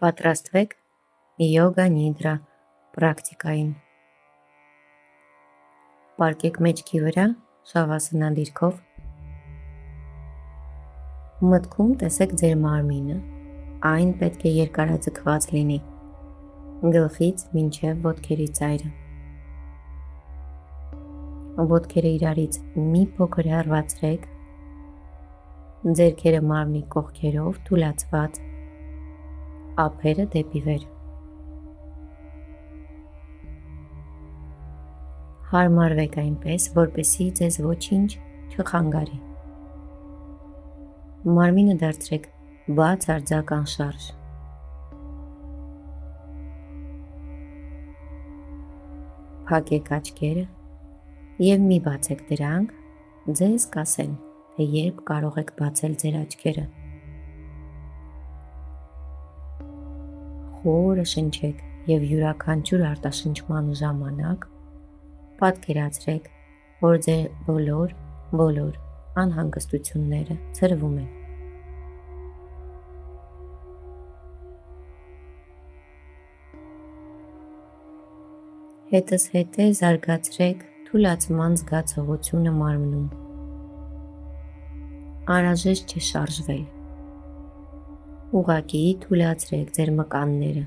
Պատրաստվեք յոգա նիդրա պրակտիկային։ Պարկեք մեջքի վրա շավասանա դիրքով։ Մտքում տեսեք ձեր մարմինը, այն պետք է երկարաձգված լինի, գլխից մինչև ոտքերի ծայրը։ Ոտքերը իրարից մի փոքր հեռացրեք, ձեռքերը մարմնի կողքերով թուլացված, ափերը դեպի վեր։ Հարմարվեք այնպես, որպեսզի ձեզ ոչինչ չխանգարի։ Մարմինը դարձրեք բաց արձակ անշարժ։ Փակեք աչքերը և մի բացեք դրանք, ձեզ կասեն, թե երբ կարող եք բացել ձեր աչքերը։ Խորը շնչեք և յուրաքանչյուր արտաշնչման ժամանակ պատկերացրեք, որ ձեր բոլոր անհանգստությունները ցրվում են։ Հետզհետե զարգացրեք թուլացման զգացողությունը մարմնում։ Անհրաժեշտ չէ շարժվել։ Ուղղակի թուլացրեք ձեր մկանները։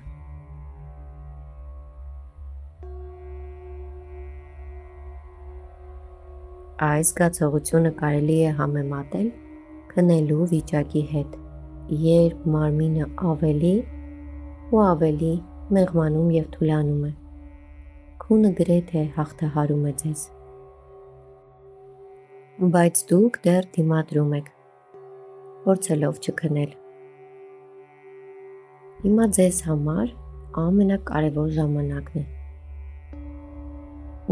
Այս զգացողությունը կարելի է համեմատել քնելու վիճակի հետ, երբ մարմինը ավելի ու ավելի մեղմանում և թուլանում է, քունը գրեթե հաղթահարում է ձեզ, բայց դուք դեռ դիմադրում եք, փորձելով չքնել։ Հիմա ձեզ համար ամենակարևոր ժամանակն է։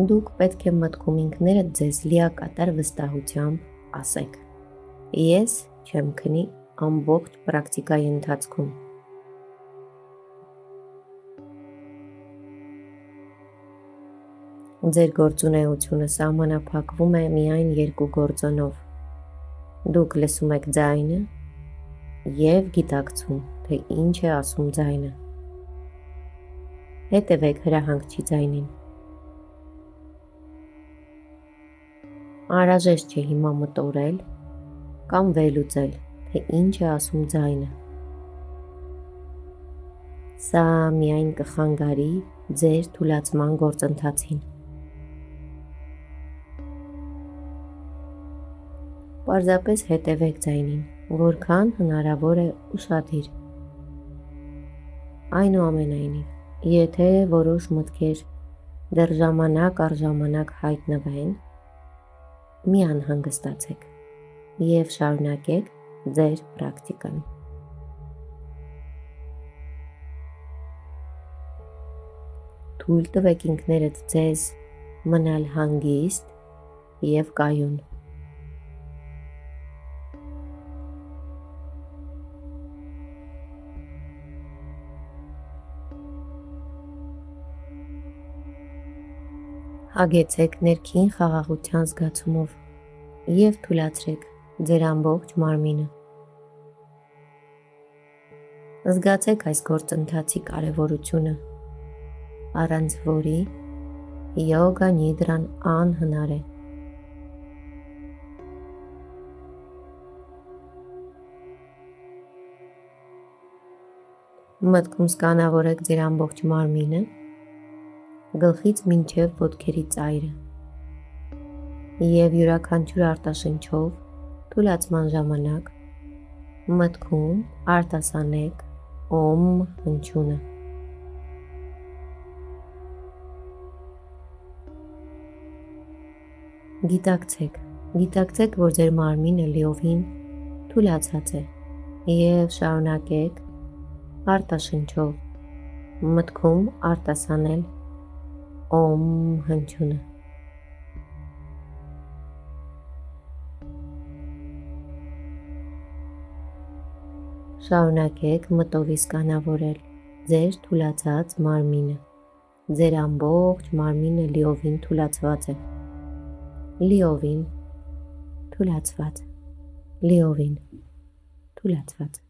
Դուք պետք է մտքում ինքներդ ձեզ լիակատար վստահությամբ ասեք. ես չեմ քնի ամբողջ պրակտիկայի ընթացքում։ Ձեր գործունեությունը սահմանափակվում է միայն երկու գործոնով։ Դուք լսում եք ձայնը և գիտակցում, թե ինչ է ասում ձայնը։ Հետևեք հրահանգչի ձայնին։ Անհրաժեշտ չէ հիմա մտորել կամ վերլուծել, թե ինչ է ասում ձայնը։ Սա միայն կխանգարի ձեր թուլացման գործընթացին։ Պարզապես հետևեք ձայնին, որքան հնարավոր է ուշադիր։ Այնուամենայնիվ, եթե որոշ մտքեր դեռ ժամանակ առ ժամանակ հայտնվեն, մի անհանգստացեք և շարունակեք ձեր պրակտիկան։ Թույլ տվեք ինքներդ ձեզ մնալ հանգիստ և կայուն։ Հագեցեք ներքին խաղաղության զգացումով և թուլացրեք ձեր ամբողջ մարմինը։ Զգացեք այս գործընթացի կարևորությունը, առանց որի յոգա նիդրան անհնար է։ Մտքում սկանավորեք ձեր ամբողջ մարմինը, գլխից մինչև ոտքերի ծայրը, և յուրաքանչյուր արտաշնչով թուլացման ժամանակ մտքում արտասանեք օմ հնչյունը։ Գիտակցեք, որ ձեր մարմինը լիովին թուլացած է և շարունակեք արտաշնչով մտքում արտասանել օմ հնչյունը։ Շարունակեք մտովի սկանավորել ձեր թուլացած մարմինը։ Ձեր ամբողջ մարմինը լիովին թուլացված է։ Լիովին թուլացված։ Լիովին թուլացված։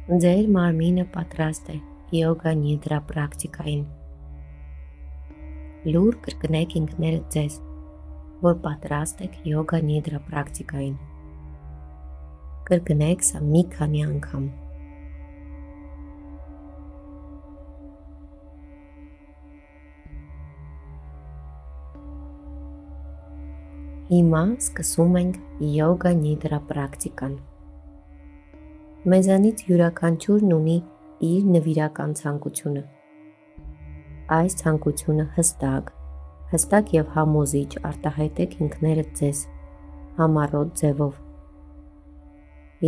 Ձեր մարմինը պատրաստ է յոգա նիդրա պրակտիկային։ Լուր կրկնեք ինքներդ ձեզ, որ պատրաստ եք յոգա նիդրա պրակտիկային։ Կրկնեք սա մի քանի անգամ։ Հիմա սկսում ենք յոգա նիդրա պրակտիկան։ Մեզանից յուրաքանչյուրն ունի իր նվիրական ցանկությունը։ Այս ցանկությունը հստակ եւ համոզիչ արտահայտեք ինքներդ ձեզ համառոտ ձևով։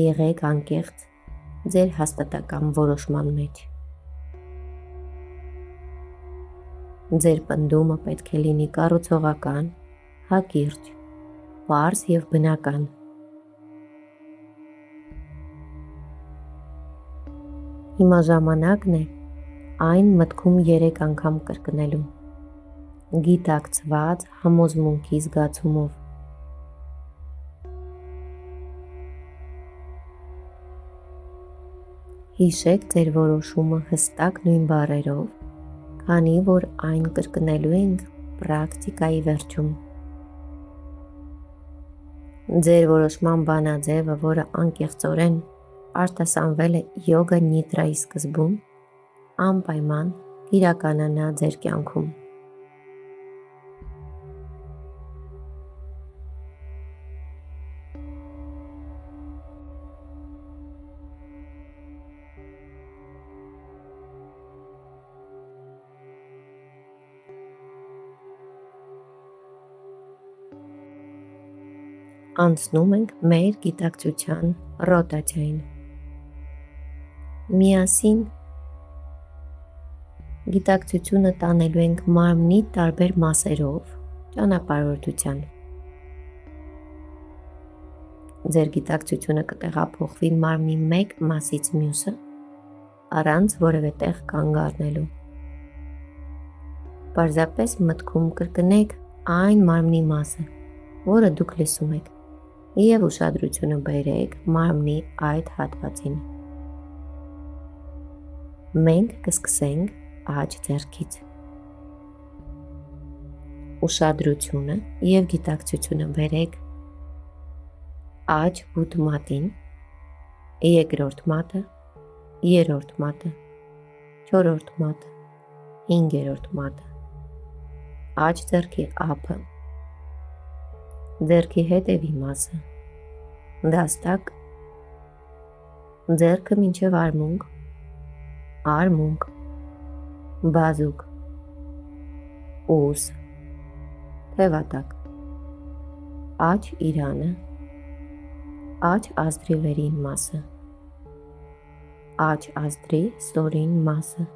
Եղեք անկեղծ ձեր հաստատակամ որոշման մեջ։ Ձեր պնդումը պետք է լինի կառուցողական, հակիրճ, պարզ եւ բնական։ Հիմա ժամանակն է այն մտքում 3 անգամ կրկնելու, գիտակցված համոզմունքի զգացումով։ Հիշեք ձեր որոշումը հստակ նույն բառերով, քանի որ այն կրկնելու ենք պրակտիկայի վերջում։ Ձեր որոշման բանաձևը, որը անկեղծորեն արտասանվել է յոգա նիդրայի սկզբում, անպայման կիրականանա ձեր կյանքում։ Անցնում ենք մեր գիտակցության ռոտացիային։ Միասին գիտակցությունը տանելու ենք մարմնի տարբեր մասերով ճանապարհորդության։ Ձեր գիտակցությունը կտեղափոխվի մարմնի մեկ մասից մյուսը, առանց որևէ տեղ կանգ առնելու։ Պարզապես մտքում կրկնեք այն մարմնի մասը, որը դուք լսում եք, և ուշադրությունը բերեք մարմնի այդ հատվածին։ Մենք կսկսենք աջ ձեռքից։ Ուշադրությունը և գիտակցությունը բերեք աջ ութ մատին, երկրորդ մատը, երրորդ մատը, չորրորդ մատը, հինգերորդ մատը, աջ ձեռքի ափը, ձեռքի հետևի մասը, դաստակ, ձեռքը մինչև արմունկ, արմունկ, բազուկ, ուս, թևատակ, աջ իրանը, աջ ազդրի վերին մասը, աջ ազդրի ստորին մասը,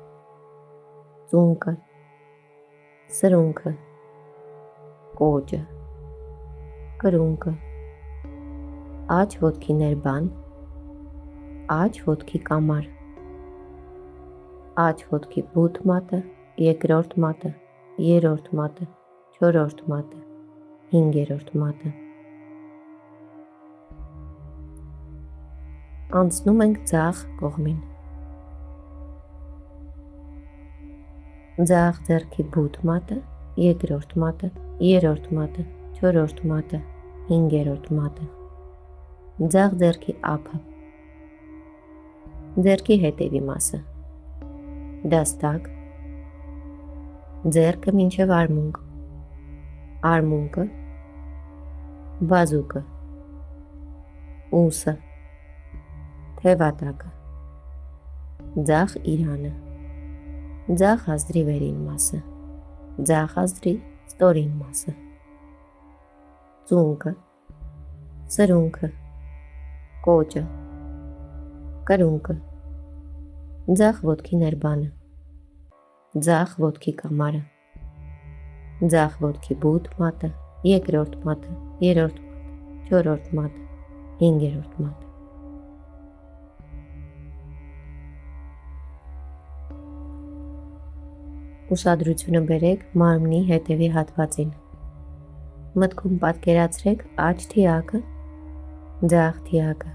ծունկը, սրունքը, կոճը, կրունկը, աջ ոտքի ներբան, աջ ոտքի կամար, աջ ոտքի բութ մատը, երկրորդ մատը, երրորդ մատը, չորրորդ մատը, հինգերորդ մատը։ Անցնում ենք ձախ կողմին։ Ձախ ձեռքի բութ մատը, երկրորդ մատը, երրորդ մատը, չորրորդ մատը, հինգերորդ մատը, ձախ ձեռքի ափը, ձեռքի հետևի մասը, դաստակ, ձեռքը մինչև արմունկ, արմունկը, բազուկը, ուսը, թևատակը, ձախ իրանը, ձախ ազդրի վերին մասը, ձախ ազդրի ստորին մասը, ծունկը, սրունքը, կոճը, կրունկը, ձախ ոտքի ներբանը, ձախ ոտքի կամարը, ձախ ոտքի բութ մատը, երկրորդ մատը, երրորդ մատը, չորրորդ մատը, հինգերորդ մատը։ Ուշադրությունը բերեք մարմնի հետևի հատվածին։ Մտքում պատկերացրեք աջ թիակը, ձախ թիակը,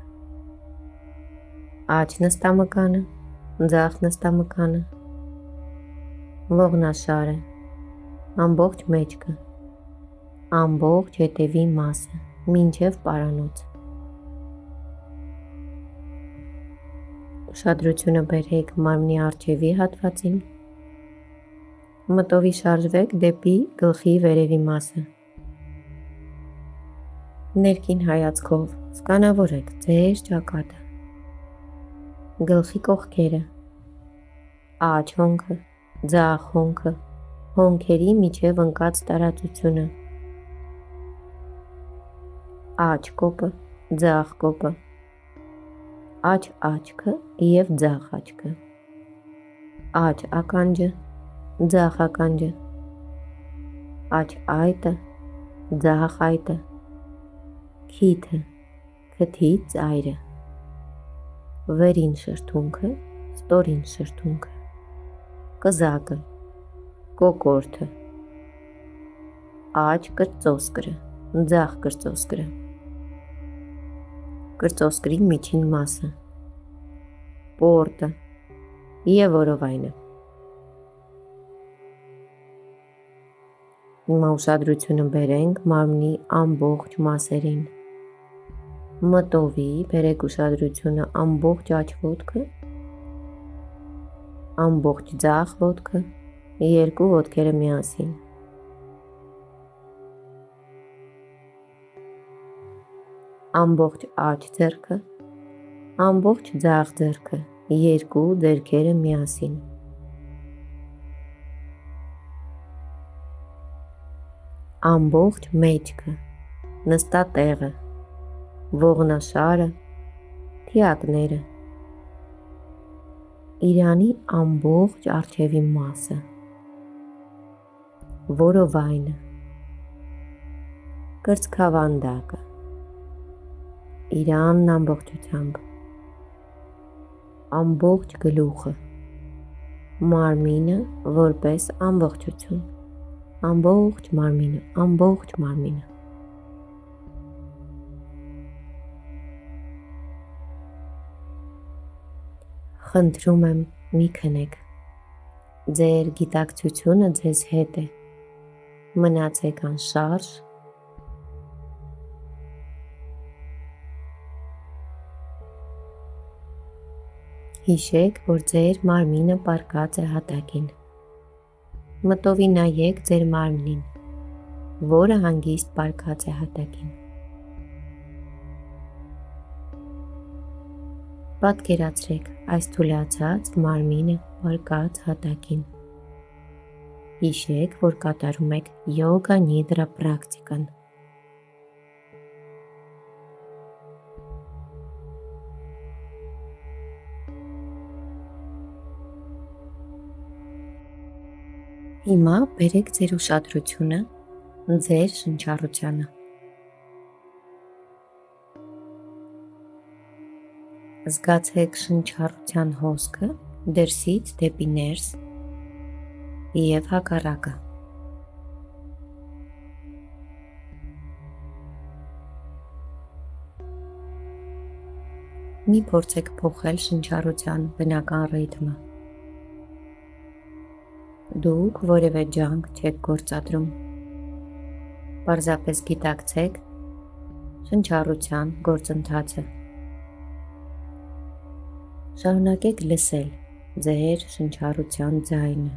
Աջ նստամկանը, ձախ նստամկանը, ողնաշարը, ամբողջ մեջքը, ամբողջ ետևի մասը, մինչև պարանոց։ Ուշադրությունը բերեք մարմնի առջևի հատվածին, մտովի շարժվեք դեպի գլխի վերևի մասը։ Ներքին հայացքով սկանավորեք ձեր ճակատը, գլխի կողքերը, աջ հոնքը, ձախ հոնքը, հոնքերի միջև ընկած տարածությունը, աջ կոպը, ձախ կոպը, աջ աչքը և ձախ աչքը, աջ ականջը, ձախ ականջը, աջ այտը, ձախ այտը, քիթը, քթի ծայրը, վերին շրթունքը, ստորին շրթունքը, կզակը, կոկորդը, աջ կրծոսկրը, ձախ կրծոսկրը, կրծոսկրի միջին մասը, պորտը և որովայնը։ Հիմա ուշադրությունը բերենք մարմնի ամբողջ մասերին։ Մտովի բերեք ուշադրությունը ամբողջ աջ ոտքը, ամբողջ ձախ ոտքը, երկու ոտքերը միասին։ Ամբողջ աջ ձեռքը, ամբողջ ձախ ձեռքը, երկու ձեռքերը միասին։ Ամբողջ մեջքը, նստատեղը, ողնաշարը, թիակները, իրանի ամբողջ առջևի մասը, որովայնը, կրծքավանդակը, իրանն ամբողջությամբ, ամբողջ գլուխը, մարմինը որպես ամբողջություն, ամբողջ մարմինը, ամբողջ մարմինը։ Խնդրում եմ մի քնեք, ձեր գիտակցությունը ձեզ հետ է, մնացեք անշարժ, հիշեք, որ ձեր մարմինը պառկած է հատակին, մտովի նայեք ձեր մարմնին, որը հանգիստ պառկած է հատակին։ Պատկերացրեք այս թուլացած մարմինը պառկած հատակին։ Հիշեք, որ կատարում եք յոգա նիդրա պրակտիկան։ Հիմա բերեք ձեր ուշադրությունը ձեր շնչառությանը։ Զգացեք շնչառության հոսքը դրսից դեպի ներս և հակառակը։ Մի փորձեք փոխել շնչառության բնական ռիթմը։ Դուք որևէ ջանք չեք գործադրում։ Պարզապես գիտակցեք շնչառության գործընթացը։ Շարունակեք լսել ձեր շնչառության ձայնը։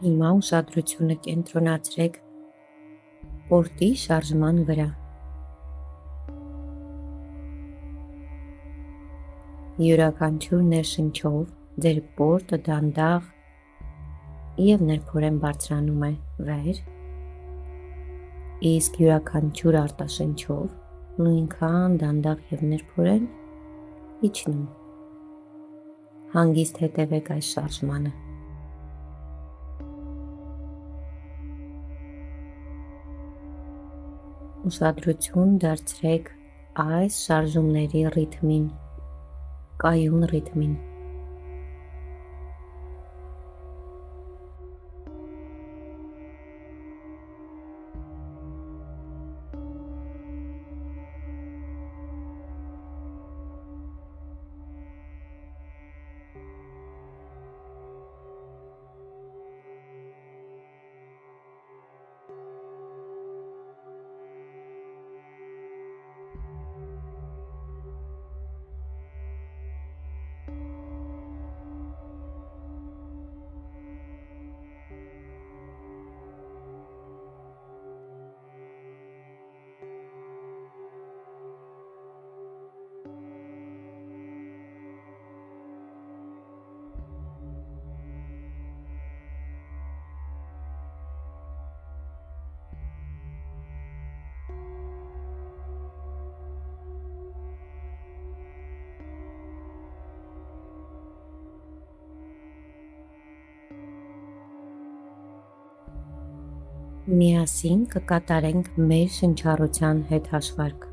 Հիմա ուշադրությունը կենտրոնացրեք պորտի շարժման վրա։ Յուրաքանչյուր ներշնչով ձեր պորտը դանդաղ և ներքորեն բարձրանում է վեր, իսկ յուրաքանչյուր արտաշնչով նույնքան դանդաղ և ներքորեն իջնում։ Հանգիստ հետևեք այս շարժմանը։ Ուշադրություն դարձրեք այս շարժումների ռիթմին, կայուն ռիթմին։ Միասին կկատարենք մեր շնչառության հետ հաշվարկ։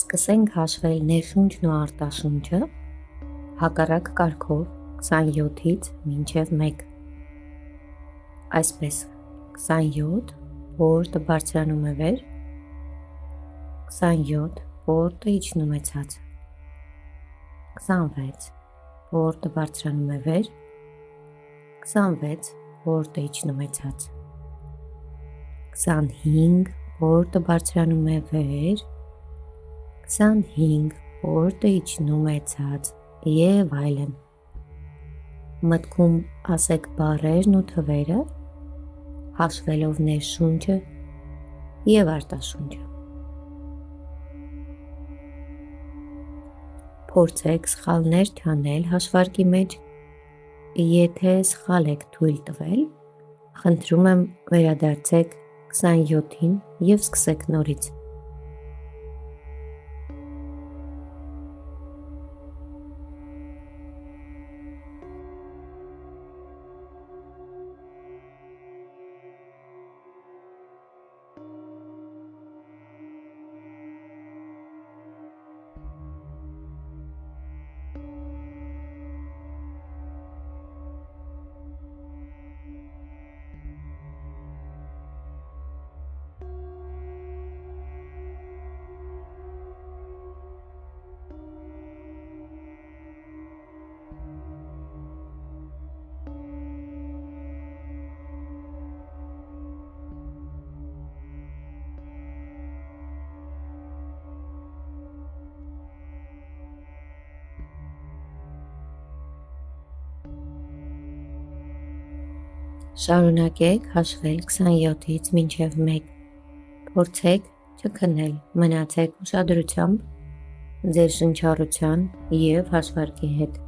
Սկսենք հաշվել ներշունչն ու արտաշունչը հակառակ կարգով 27-ից մինչև 1։ Այսպես 27 պորտը բարձրանում է վեր, 27 պորտը իջնում է ցած, 26 պորտը բարձրանում է վեր, 26 պորտը իջնում է ցած, 25 պորտը բարձրանում է վեր, 25 պորտը իջնում է ցած և այլն։ Մտքում ասեք բառերն ու թվերը, հաշվելով ներշունչը և արտաշունչը։ Փորձեք սխալներ չանել հաշվարկի մեջ։ Եթե սխալ եք թույլ տվել, խնդրում եմ վերադարձեք 27-ին և սկսեք նորից։ Շարունակեք հաշվել 27-ից մինչև 1։ Փորձեք չքնել, մնացեք ուշադրությամբ ձեր շնչառության և հաշվարկի հետ։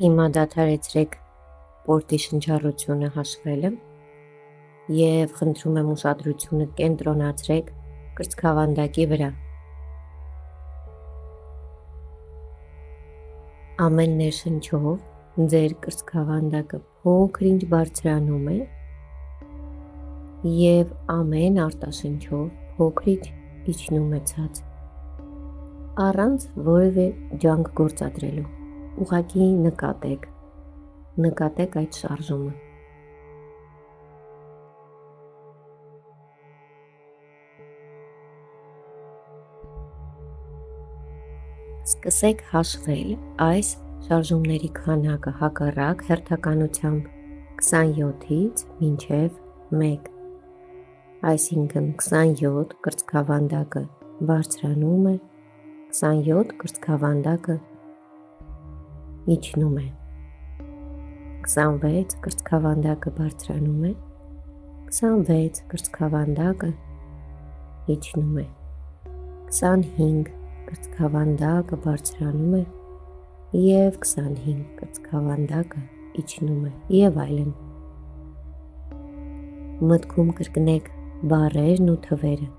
Հիմա դադարեցրեք պորտի շնչառությունը հաշվելը և խնդրում եմ ուշադրությունը կենտրոնացրեք կրծքավանդակի վրա։ Ամեն ներշնչով ձեր կրծքավանդակը փոքր-ինչ բարձրանում է և ամեն արտաշնչով փոքր-ինչ իջնում է ցած, առանց որևէ ջանք գործադրելու։ Ուղղակի նկատեք այդ շարժումը։ Սկսեք հաշվել այս շարժումների քանակը հակառակ հերթականությամբ 27-ից մինչև 1, այսինքն 27 կրծքավանդակը բարձրանում է, 27 կրծքավանդակը իջնում է, 26 կրծքավանդակը բարձրանում է, 26 կրծքավանդակը իջնում է, 25 կրծքավանդակը բարձրանում է և 25 կրծքավանդակը իջնում է և այլն։ Մտքում կրկնեք բառերն ու թվերը։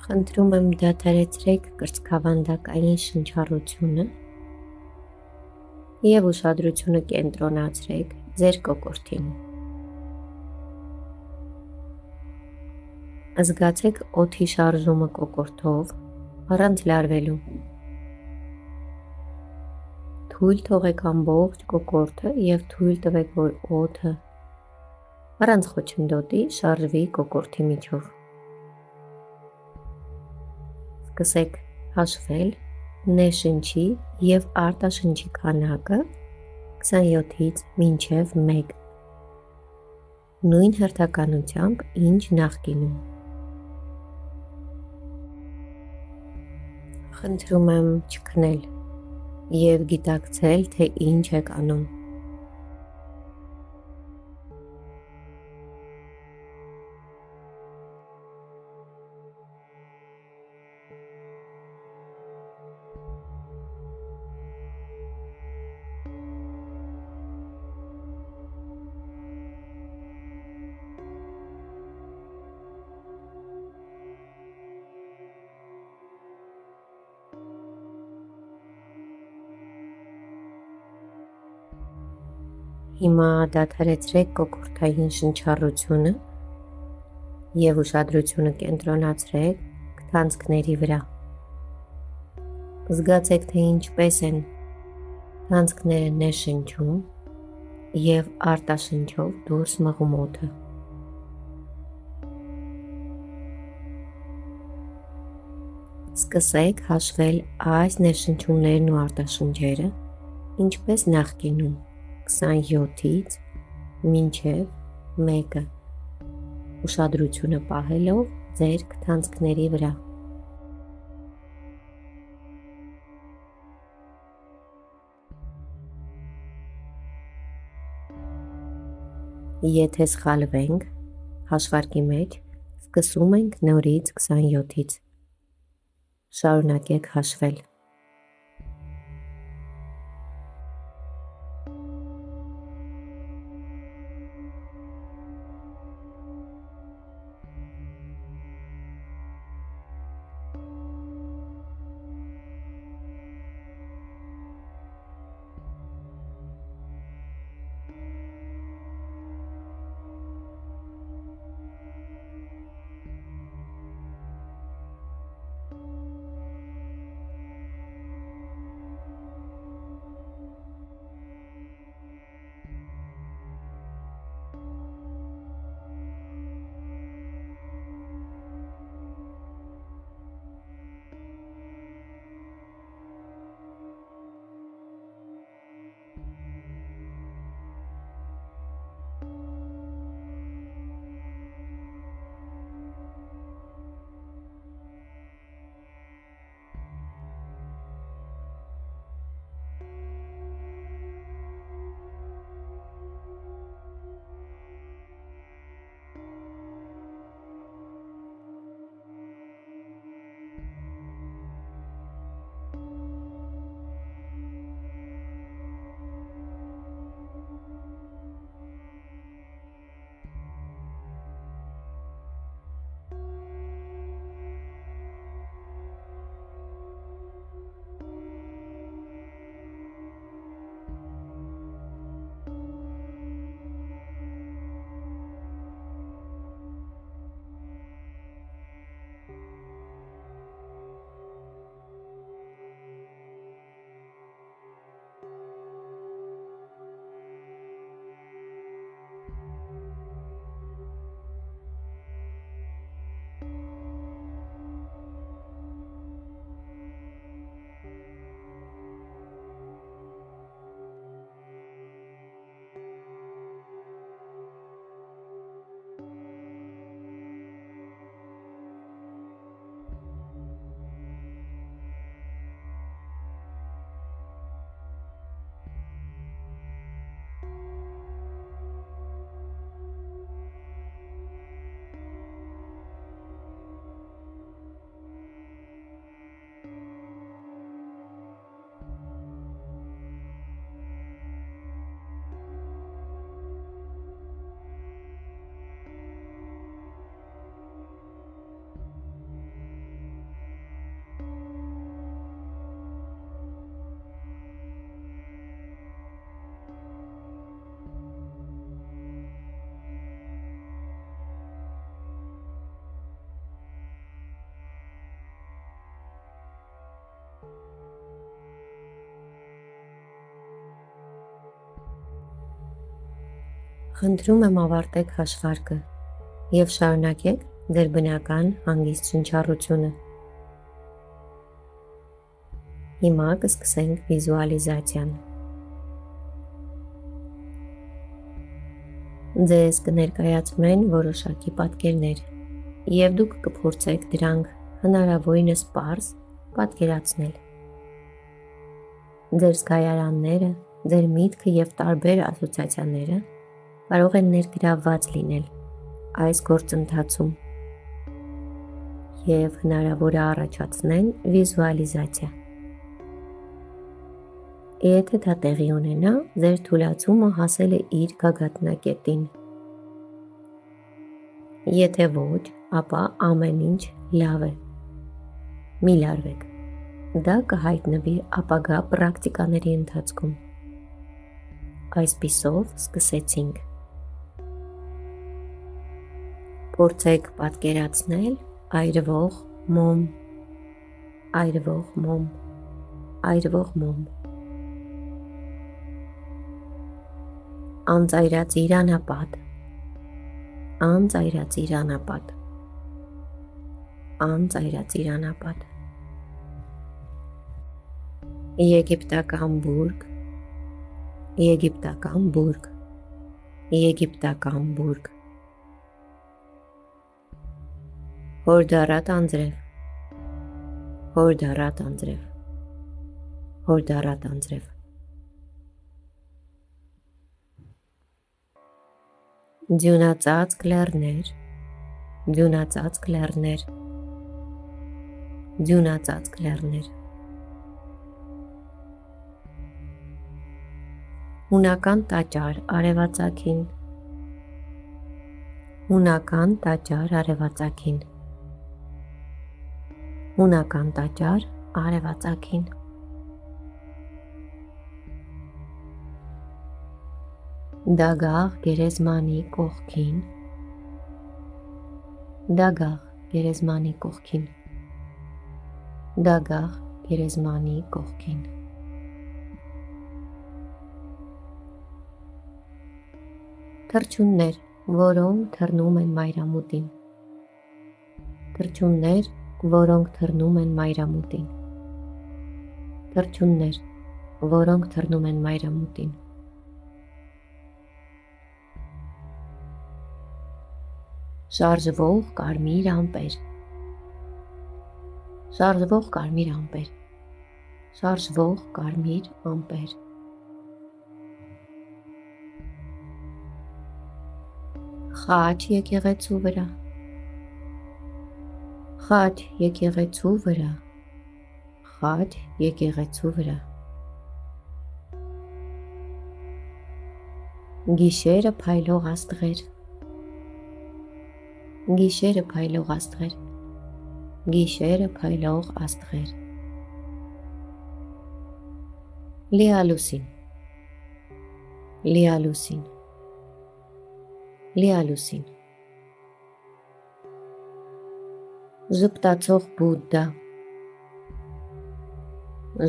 Խնդրում եմ դադարեցրեք կրծքավանդակային շնչառությունը և ուշադրությունը կենտրոնացրեք ձեր կոկորդին։ Զգացեք օդի շարժումը կոկորդով առանց լարվելու։ Թույլ թողեք ամբողջ կոկորդը և թույլ տվեք, որ օդը առանց խոչընդոտի շարժվի կոկորդի միջով։ Սկսեք հաշվել ներշնչի և արտաշնչի քանակը 27-ից մինչև 1 նույն հերթականությամբ, ինչ նախկինում։ Խնդրում եմ չքնել և գիտակցել, թե ինչ եք անում։ Հիմա դադարեցրեք կոկորդային շնչառությունը և ուշադրությունը կենտրոնացրեք քթանցքների վրա։ Զգացեք, թե ինչպես են քթանցքները ներշնչում և արտաշնչով դուրս մղում օդը։ Սկսեք հաշվել այս ներշնչումներն ու արտաշնչերը, ինչպես նախկինում, 27-ից մինչև 1 ուշադրությունը պահելով ձեր քթանցքների վրա։ Եթե սխալվենք հաշվարկի մեջ, սկսում ենք նորից 27-ից։ Շարունակեք հաշվել։ Խնդրում եմ ավարտեք հաշվարկը և շարունակեք ձեր բնական հանգիստ շնչառությունը։ Հիմա կսկսենք վիզուալիզացիան։ Ձեզ կներկայացվեն որոշակի պատկերներ, եւ դուք կփորձեք դրանք հնարավորինս պարզ պատկերացնել։ Ձեր զգայարանները, ձեր միտքը եւ տարբեր ասոցիացիաները կարող են ներգրավված լինել այս գործընթացում եւ հնարավոր է առաջացնեն վիզուալիզացիա։ Եթե դա տեղի ունենա, ձեր թուլացումը հասել է իր գագաթնակետին։ Եթե ոչ, ապա ամեն ինչ լավ է։ Մի լարվեք։ Դա կհայտնվի ապագա պրակտիկաների ընթացքում։ Այսպիսով սկսեցինք։ Փորձեք պատկերացնել այրվող մոմ, այրվող մոմ, այրվող մոմ։ Անծայրածիր անապատ, անծայրածիր անապատ, անծայրածիր անապատ։ Եգիպտական բուրգ, եգիպտական բուրգ, եգիպտական բուրգ։ Հորդառատ անձրև, հորդառատ անձրև, հորդառատ անձրև։ Ձյունածածկ լեռներ, ձյունածածկ լեռներ, ձյունածածկ լեռներ։ Հունական տաճար արևածագին, հունական տաճար արևածագին, հունական տաճար արևածագին։ Դագաղ գերեզմանի կողքին, դագաղ գերեզմանի կողքին, դագաղ գերեզմանի կողքին։ Թռչուններ, որոնք թռնում են մայրամուտին, թռչուններ, որոնք թռնում են մայրամուտին, թռչուններ, որոնք թռնում են մայրամուտին։ Շարժվող կարմիր ամպեր, շարժվող կարմիր ամպեր, շարժվող կարմիր ամպեր։ Խաչ եկեղեցու վրա, խաչ եկեղեցու վրա, խաչ եկեղեցու վրա։ Գիշերը փայլող աստղեր, գիշերը փայլող աստղեր, գիշերը փայլող աստղեր։ Լիալուսին, լիալուսին, լիալուսին։ Ժպտացող Բուդդա,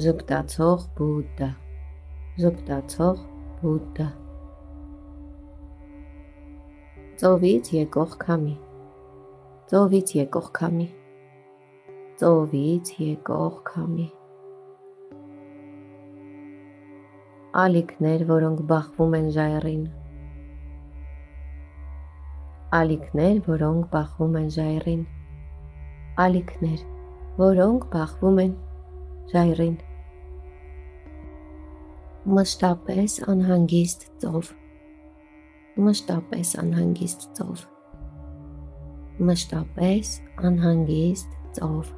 ժպտացող Բուդդա, ժպտացող Բուդդա։ Ծովից եկող քամի, ծովից եկող քամի, ծովից եկող քամի։ Ալիքներ, որոնք բախվում են ժայռին, ալիքներ, որոնք բախվում են ժայռին, ալիքներ, որոնք բախվում են ժայռին։ Մշտապես անհանգիստ ծով, մշտապես անհանգիստ ծով, մշտապես անհանգիստ ծով։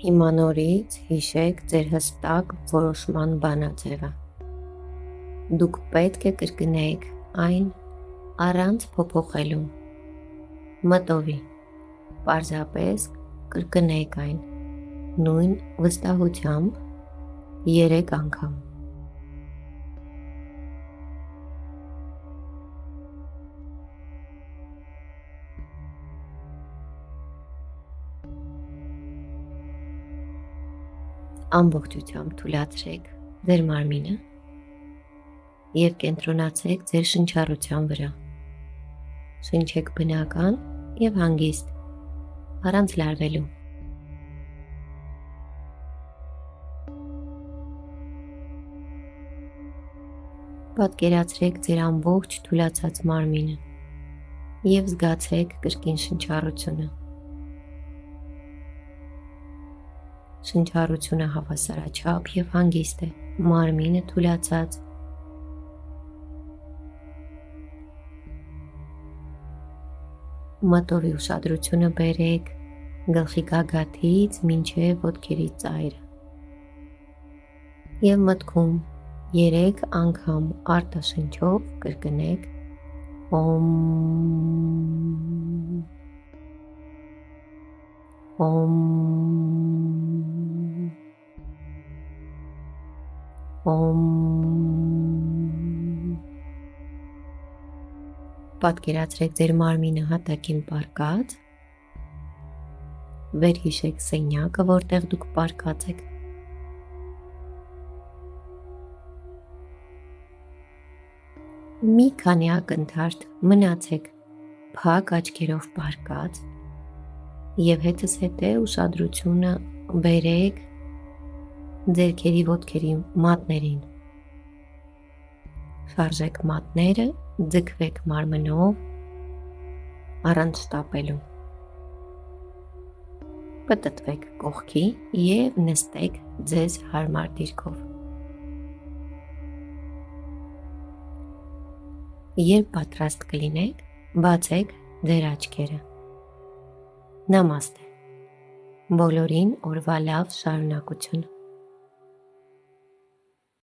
Հիմա նորից հիշեք ձեր հստակ որոշման բանաձևը։ Դուք պետք է կրկնեք այն առանց փոփոխելու։ Մտովի, պարզապես կրկնեք այն նույն վստահությամբ 3 անգամ։ Ամբողջությամբ թուլացրեք ձեր մարմինը և կենտրոնացեք ձեր շնչառության վրա։ Շնչեք բնական և հանգիստ, առանց լարվելու։ Պատկերացրեք ձեր ամբողջ թուլացած մարմինը և զգացեք կրկին շնչառությունը։ Շնչառությունը հավասարաչափ և հանգիստ է, մարմինը թուլացած։ Մտովի ուշադրությունը բերեք գլխի գագաթից մինչև ոտքերի ծայրը և մտքում 3 անգամ արտաշնչով կրկնեք օմ, օմ, օմ։ Պատկերացրեք ձեր մարմինը հատակին պառկած, վերհիշեք սենյակը, որտեղ դուք պառկած եք։ Մի քանի ակնթարթ մնացեք փակ աչքերով պառկած և հետզհետե ուշադրությունը բերեք ձեռքերի ոտքերի մատներին։ Շարժեք մատները, ձգվեք մարմնով առանց շտապելու։ Պտտվեք կողքի և նստեք ձեզ հարմար դիրքով։ Երբ պատրաստ կլինեք, բացեք ձեր աչքերը։ Նամաստե։ Բոլորին օրվա լավ շարունակություն։